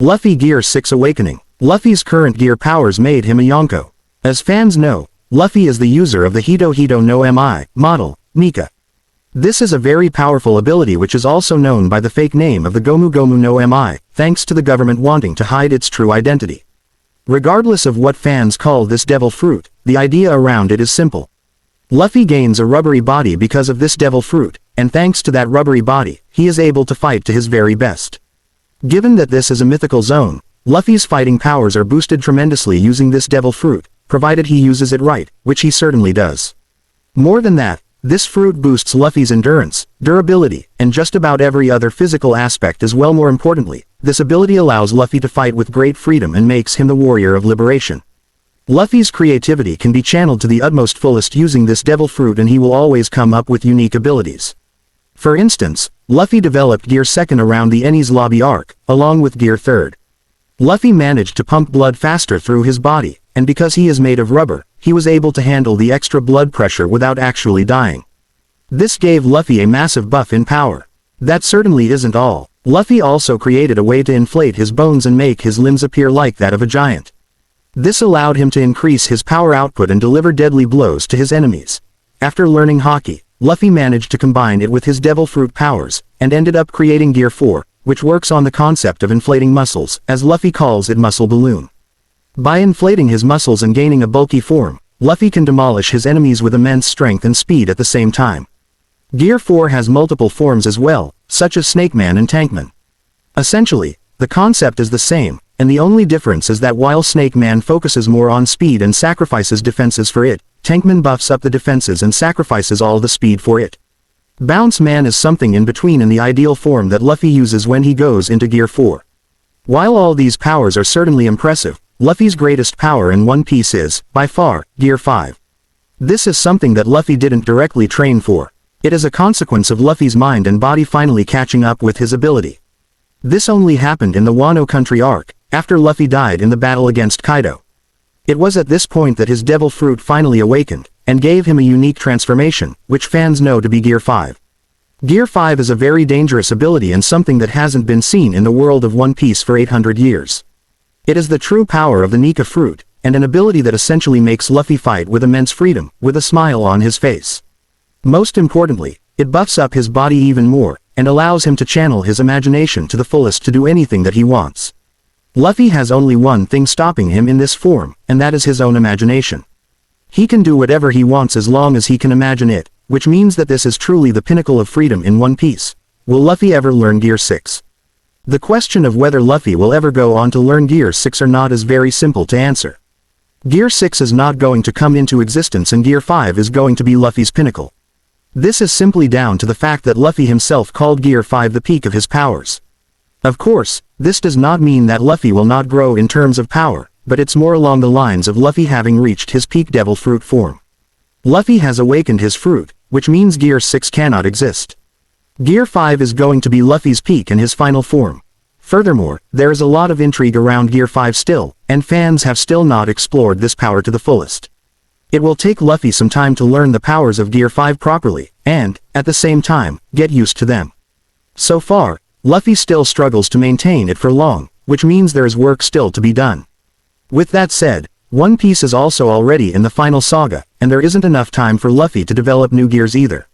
Luffy Gear 6 Awakening. Luffy's current gear powers made him a Yonko. As fans know, Luffy is the user of the Hito Hito no Mi model, Nika. This is a very powerful ability which is also known by the fake name of the Gomu Gomu no Mi, thanks to the government wanting to hide its true identity. Regardless of what fans call this devil fruit, the idea around it is simple. Luffy gains a rubbery body because of this devil fruit, and thanks to that rubbery body, he is able to fight to his very best. Given that this is a mythical zone, Luffy's fighting powers are boosted tremendously using this devil fruit, provided he uses it right, which he certainly does. More than that, this fruit boosts Luffy's endurance, durability, and just about every other physical aspect as well. More importantly, this ability allows Luffy to fight with great freedom and makes him the warrior of liberation. Luffy's creativity can be channeled to the utmost fullest using this devil fruit, and he will always come up with unique abilities. For instance, Luffy developed Gear 2nd around the Enies Lobby arc, along with Gear 3rd. Luffy managed to pump blood faster through his body, and because he is made of rubber, he was able to handle the extra blood pressure without actually dying. This gave Luffy a massive buff in power. That certainly isn't all. Luffy also created a way to inflate his bones and make his limbs appear like that of a giant. This allowed him to increase his power output and deliver deadly blows to his enemies. After learning Haki, Luffy managed to combine it with his devil fruit powers, and ended up creating Gear 4, which works on the concept of inflating muscles, as Luffy calls it muscle balloon. By inflating his muscles and gaining a bulky form, Luffy can demolish his enemies with immense strength and speed at the same time. Gear 4 has multiple forms as well, such as Snake Man and Tankman. Essentially, the concept is the same, and the only difference is that while Snake Man focuses more on speed and sacrifices defenses for it, Tankman buffs up the defenses and sacrifices all the speed for it. Bounce Man is something in between in the ideal form that Luffy uses when he goes into Gear 4. While all these powers are certainly impressive, Luffy's greatest power in One Piece is, by far, Gear 5. This is something that Luffy didn't directly train for. It is a consequence of Luffy's mind and body finally catching up with his ability. This only happened in the Wano Country arc, after Luffy died in the battle against Kaido. It was at this point that his devil fruit finally awakened, and gave him a unique transformation, which fans know to be Gear 5. Gear 5 is a very dangerous ability and something that hasn't been seen in the world of One Piece for 800 years. It is the true power of the Nika fruit, and an ability that essentially makes Luffy fight with immense freedom, with a smile on his face. Most importantly, it buffs up his body even more, and allows him to channel his imagination to the fullest to do anything that he wants. Luffy has only one thing stopping him in this form, and that is his own imagination. He can do whatever he wants as long as he can imagine it, which means that this is truly the pinnacle of freedom in One Piece. Will Luffy ever learn Gear 6? The question of whether Luffy will ever go on to learn Gear 6 or not is very simple to answer. Gear 6 is not going to come into existence and Gear 5 is going to be Luffy's pinnacle. This is simply down to the fact that Luffy himself called Gear 5 the peak of his powers. Of course, this does not mean that Luffy will not grow in terms of power, but it's more along the lines of Luffy having reached his peak devil fruit form. Luffy has awakened his fruit, which means Gear 6 cannot exist. Gear 5 is going to be Luffy's peak and his final form. Furthermore, there is a lot of intrigue around Gear 5 still, and fans have still not explored this power to the fullest. It will take Luffy some time to learn the powers of Gear 5 properly, and, at the same time, get used to them. So far, Luffy still struggles to maintain it for long, which means there is work still to be done. With that said, One Piece is also already in the final saga, and there isn't enough time for Luffy to develop new gears either.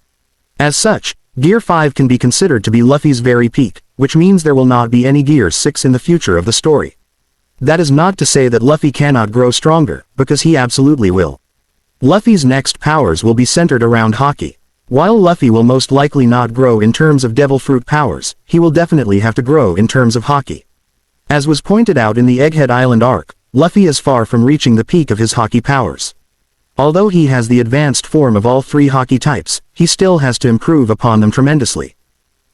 As such, Gear 5 can be considered to be Luffy's very peak, which means there will not be any Gear 6 in the future of the story. That is not to say that Luffy cannot grow stronger, because he absolutely will. Luffy's next powers will be centered around Haki. While Luffy will most likely not grow in terms of Devil Fruit powers, he will definitely have to grow in terms of Haki. As was pointed out in the Egghead Island arc, Luffy is far from reaching the peak of his Haki powers. Although he has the advanced form of all three Haki types, he still has to improve upon them tremendously.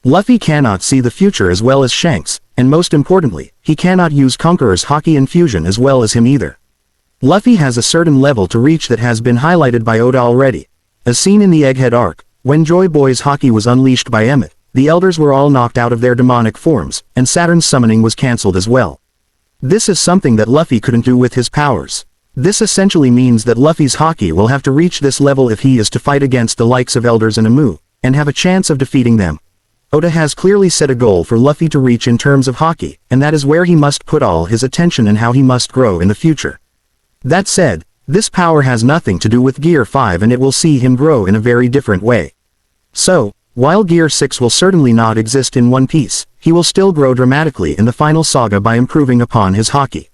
Luffy cannot see the future as well as Shanks, and most importantly, he cannot use Conqueror's Haki infusion as well as him either. Luffy has a certain level to reach that has been highlighted by Oda already. As seen in the Egghead arc, when Joy Boy's Haki was unleashed by Emmet, the elders were all knocked out of their demonic forms, and Saturn's summoning was cancelled as well. This is something that Luffy couldn't do with his powers. This essentially means that Luffy's Haki will have to reach this level if he is to fight against the likes of Elders and Amu, and have a chance of defeating them. Oda has clearly set a goal for Luffy to reach in terms of hockey, and that is where he must put all his attention and how he must grow in the future. That said, this power has nothing to do with Gear 5 and it will see him grow in a very different way. So, while Gear 6 will certainly not exist in One Piece, he will still grow dramatically in the final saga by improving upon his hockey.